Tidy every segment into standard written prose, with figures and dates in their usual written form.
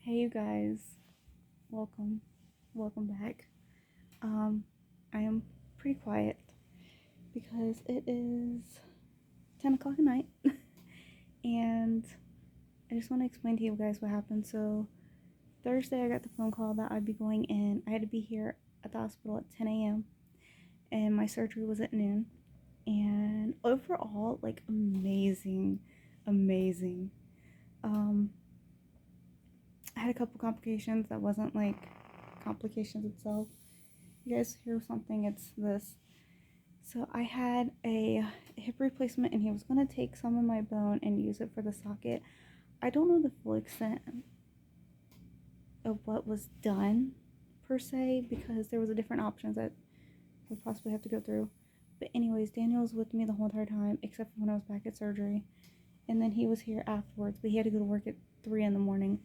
Hey you guys, welcome, welcome back. I am pretty quiet because it is 10 o'clock at night and I just want to explain to you guys what happened. So Thursday I got the phone call that I'd be going in. I had to be here at the hospital at 10 a.m. and my surgery was at noon. And overall, like amazing. Um, I had a couple complications that wasn't like complications itself. You guys hear something, it's this. So I had a hip replacement and he was going to take some of my bone and use it for the socket. I don't know the full extent of what was done per se because there was a different options that would possibly have to go through. But anyways, Daniel was with me the whole entire time except for when I was back at surgery. And then he was here afterwards, but he had to go to work at 3 in the morning.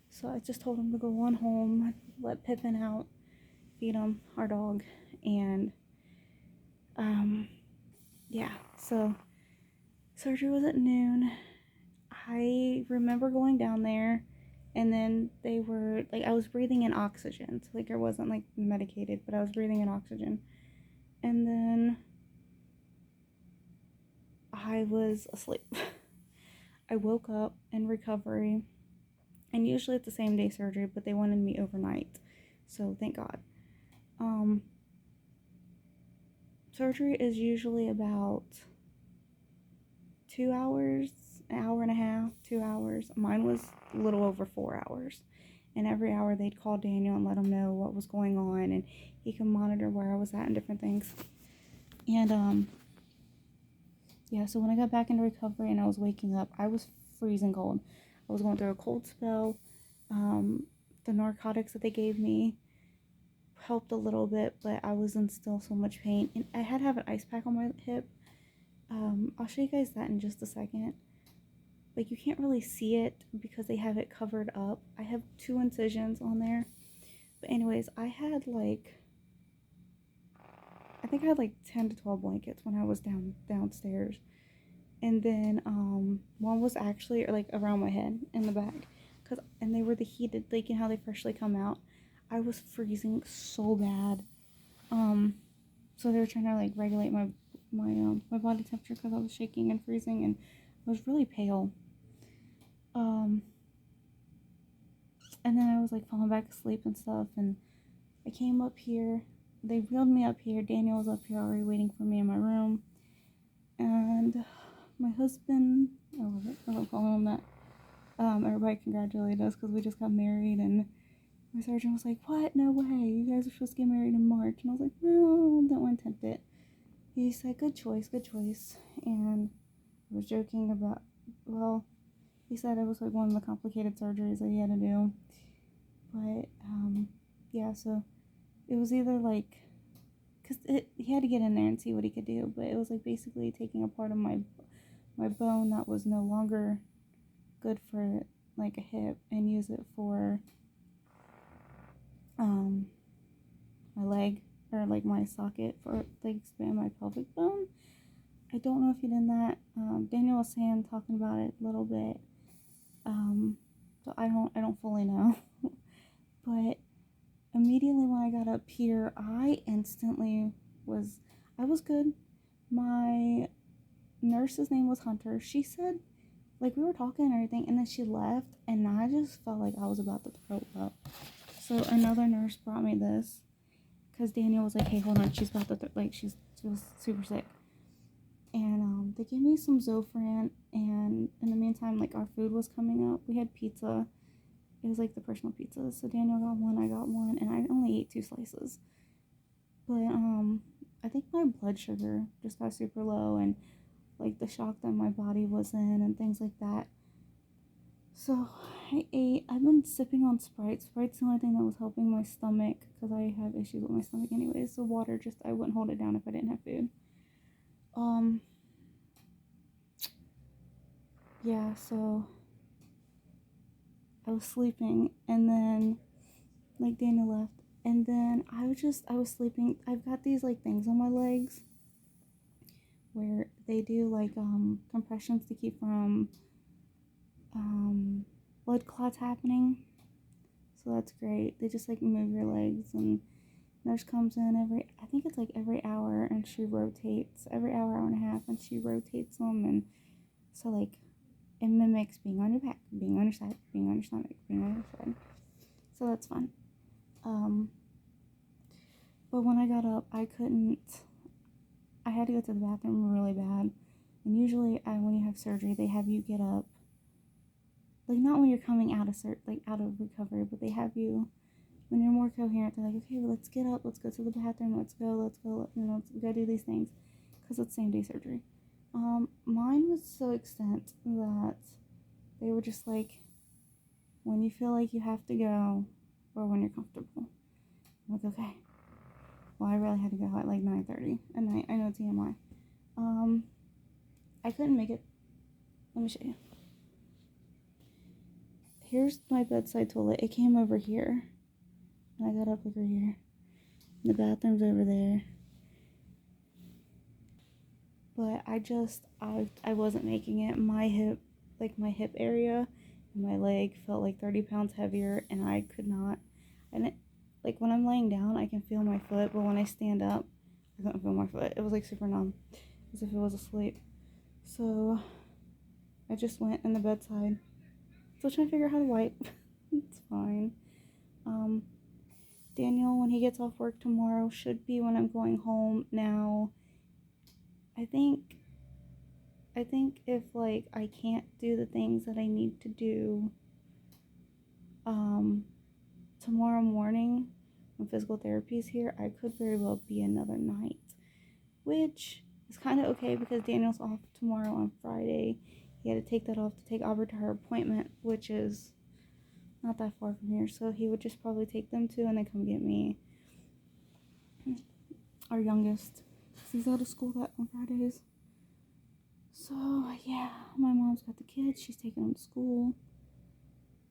So I just told him to go on home, let Pippin out, feed him, our dog, and yeah, so surgery was at noon. I remember going down there and then they were like, I was breathing in oxygen, so like I wasn't like medicated, but I was breathing in oxygen. And then I was asleep. I woke up in recovery, and usually it's the same day surgery, but they wanted me overnight, so thank God. Surgery is usually about 2 hours, an hour and a half, 2 hours. Mine was a little over 4 hours. And every hour they'd call Daniel and let him know what was going on, and he could monitor where I was at and different things. And yeah, so when I got back into recovery and I was waking up, I was freezing cold. I was going through a cold spell. The narcotics that they gave me helped a little bit, but I was in still so much pain. And I had to have an ice pack on my hip. I'll show you guys that in just a second. Like, you can't really see it because they have it covered up. I have 2 incisions on there. But anyways, I think I had like 10 to 12 blankets when I was downstairs. And then one was actually like around my head in the back. And they were the heated, like, you know how they freshly come out. I was freezing so bad. So they were trying to like regulate my body temperature because I was shaking and freezing and I was really pale. And then I was like falling back asleep and stuff, and I came up here. They wheeled me up here. Daniel was up here already waiting for me in my room, and my husband, I don't call him that. Everybody congratulated us because we just got married, and my surgeon was like, "What? No way! You guys are supposed to get married in March." And I was like, "No, don't want to tempt it." He said, "Good choice, good choice." And I was joking about, well, he said it was like one of the complicated surgeries that he had to do. But yeah, so it was either like, because he had to get in there and see what he could do, but it was like basically taking a part of my bone that was no longer good for like a hip and use it for my leg, or like my socket for like expand my pelvic bone. I don't know if he did that. Daniel was saying, talking about it a little bit. So I don't fully know. But immediately when I got up here, I was good. My nurse's name was Hunter. She said, like, we were talking and everything, and then she left, and I just felt like I was about to throw up. So another nurse brought me this, because Daniel was like, "Hey, hold on, she's about to, she was super sick." And they gave me some Zofran, and in the meantime, like, our food was coming up. We had pizza. It was like the personal pizza. So Daniel got one, I got one, and I only ate 2 slices. But I think my blood sugar just got super low, and like the shock that my body was in and things like that. So I've been sipping on Sprite. Sprite's the only thing that was helping my stomach because I have issues with my stomach anyways. So water, just, I wouldn't hold it down if I didn't have food. Yeah, so I was sleeping, and then like Daniel left, and then I was sleeping. I've got these like things on my legs where they do like compressions to keep from blood clots happening. So that's great. They just like move your legs, and nurse comes in I think it's like every hour, and she rotates every hour, hour and a half, and she rotates them. And so like it mimics being on your back, being on your side, being on your stomach, being on your side. So that's fun. But when I got up, I had to go to the bathroom really bad. And usually when you have surgery, they have you get up. Like, not when you're coming out of out of recovery, but they have you, when you're more coherent, they're like, okay, well, let's get up, let's go to the bathroom, let's go, let's go do these things, because it's same day surgery. Mine was so extent that they were just like, when you feel like you have to go, or when you're comfortable. I'm like, okay. Well, I really had to go at like 9:30 at night. I know it's TMI. I couldn't make it. Let me show you. Here's my bedside toilet. It came over here. And I got up over here. The bathroom's over there. But I wasn't making it. My hip area and my leg felt like 30 pounds heavier, and I could not. And like when I'm laying down, I can feel my foot, but when I stand up, I couldn't feel my foot. It was like super numb, as if it was asleep. So I just went in the bedside. Still trying to figure out how to wipe. It's fine. Daniel, when he gets off work tomorrow, should be when I'm going home. Now, I think if like I can't do the things that I need to do tomorrow morning when physical therapy is here, I could very well be another night, which is kind of okay because Daniel's off tomorrow on Friday. He had to take that off to take Aubrey to her appointment, which is not that far from here, so he would just probably take them two and then come get me. Our youngest, he's out of school on Fridays. So yeah, my mom's got the kids. She's taking them to school,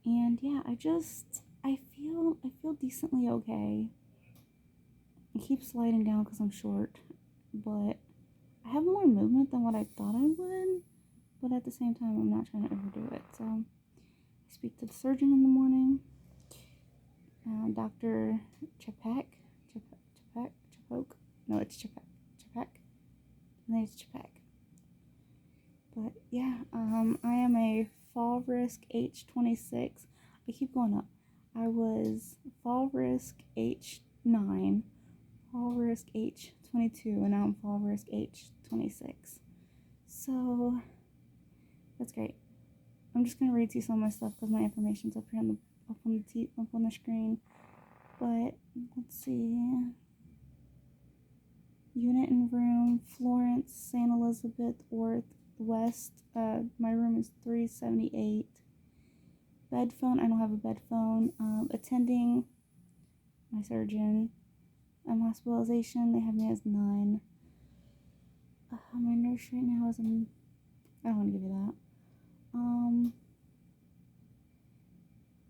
and yeah, I feel decently okay. I keep sliding down because I'm short, but I have more movement than what I thought I would. But at the same time, I'm not trying to overdo it. So I speak to the surgeon in the morning, Dr. Chapek. No, it's Chapek. I think it's Chapek. But yeah, I am a fall risk H26. I keep going up. I was fall risk H9, fall risk H22, and now I'm fall risk H26. So that's great. I'm just gonna read to you some of my stuff because my information's up here up on the screen. But let's see. Unit and room, Florence, St. Elizabeth, Worth, West. My room is 378. Bed phone, I don't have a bed phone. Attending, my surgeon. Hospitalization, they have me as 9. My nurse right now is I don't want to give you that.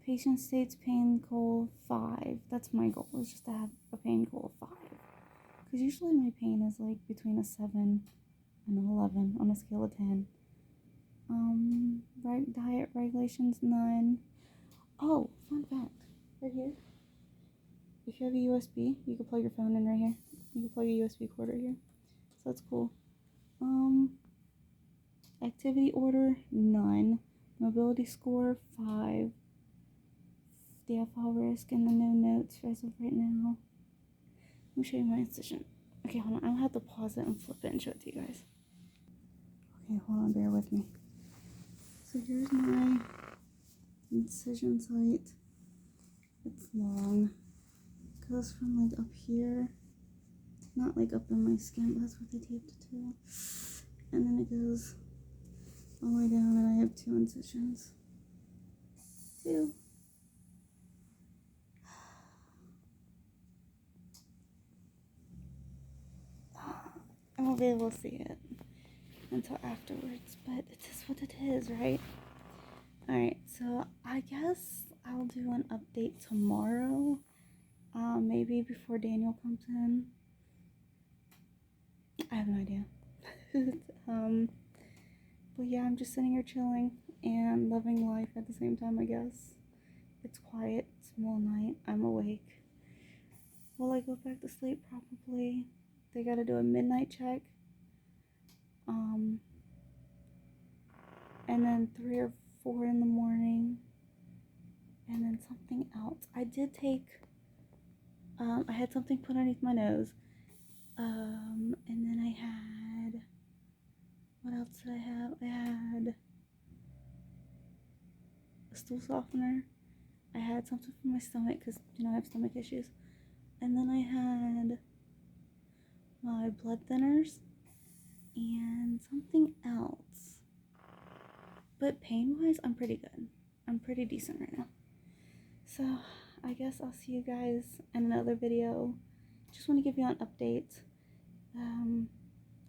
Patient states pain goal 5. That's my goal, is just to have a pain goal of 5. Because usually my pain is like between a 7 and an 11 on a scale of 10. Diet regulations 9. Oh, fun fact. Right here. If you have a USB, you can plug your phone in right here. You can plug a USB cord right here. So that's cool. Activity order, none. Mobility score, 5. DFL risk and the no notes as of right now. Let me show you my incision. Okay, hold on. I'll have to pause it and flip it and show it to you guys. Okay, hold on. Bear with me. So here's my incision site. It's long. It goes from like up here. Not like up in my skin, but that's what they taped it to. And then it goes all the way down, and I have 2 incisions. 2. I won't be able to see it until afterwards, but it is what it is, right? Alright, so I guess I'll do an update tomorrow, maybe before Daniel comes in. I have no idea. But yeah, I'm just sitting here chilling and loving life at the same time, I guess. It's quiet. It's middle of the night. I'm awake. Will I go back to sleep? Probably. They gotta do a midnight check. And then 3 or 4 in the morning. And then something else. I did take, I had something put underneath my nose. And then I had, what else did I have? I had a stool softener. I had something for my stomach because, I have stomach issues. And then I had my blood thinners and something else. But pain-wise, I'm pretty good. I'm pretty decent right now. So, I guess I'll see you guys in another video. Just want to give you an update.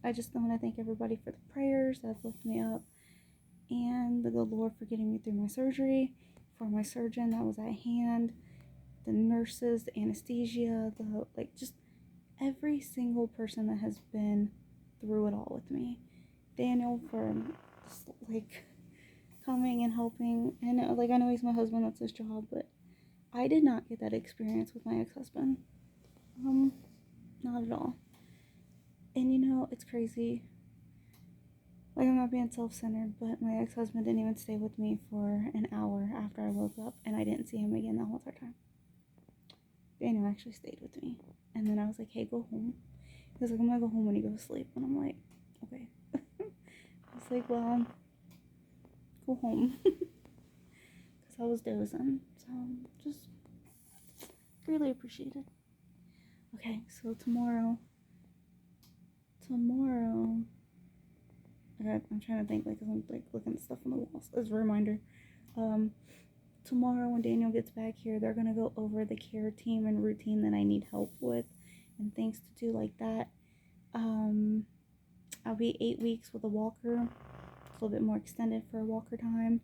I just want to thank everybody for the prayers that have lifted me up, and the good Lord for getting me through my surgery, for my surgeon that was at hand, the nurses, the anesthesia, just every single person that has been through it all with me. Daniel for just, coming and helping. And I know he's my husband, that's his job, but I did not get that experience with my ex-husband. Not at all. And it's crazy. I'm not being self-centered, but my ex-husband didn't even stay with me for an hour after I woke up, and I didn't see him again the whole entire time. Daniel actually stayed with me. And then I was like, hey, go home. He was like, I'm gonna go home when you go to sleep. And I'm like, okay. I was like, well, go home. Because I was dozing. So, just really appreciated. Okay, so tomorrow, okay, I'm trying to think, because I'm, looking at stuff on the walls. As a reminder, tomorrow when Daniel gets back here, they're going to go over the care team and routine that I need help with and things to do like that. I'll be 8 weeks with a walker. It's a little bit more extended for a walker time.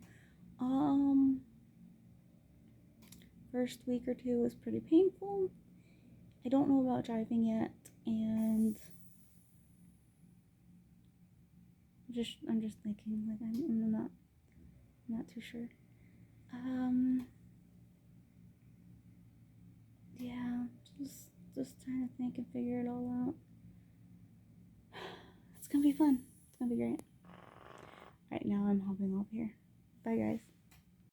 First week or two was pretty painful. I don't know about driving yet, and I'm just thinking, I'm not too sure. Yeah, just trying to think and figure it all out. It's gonna be fun. It's gonna be great. Right now I'm hopping off here. Bye guys.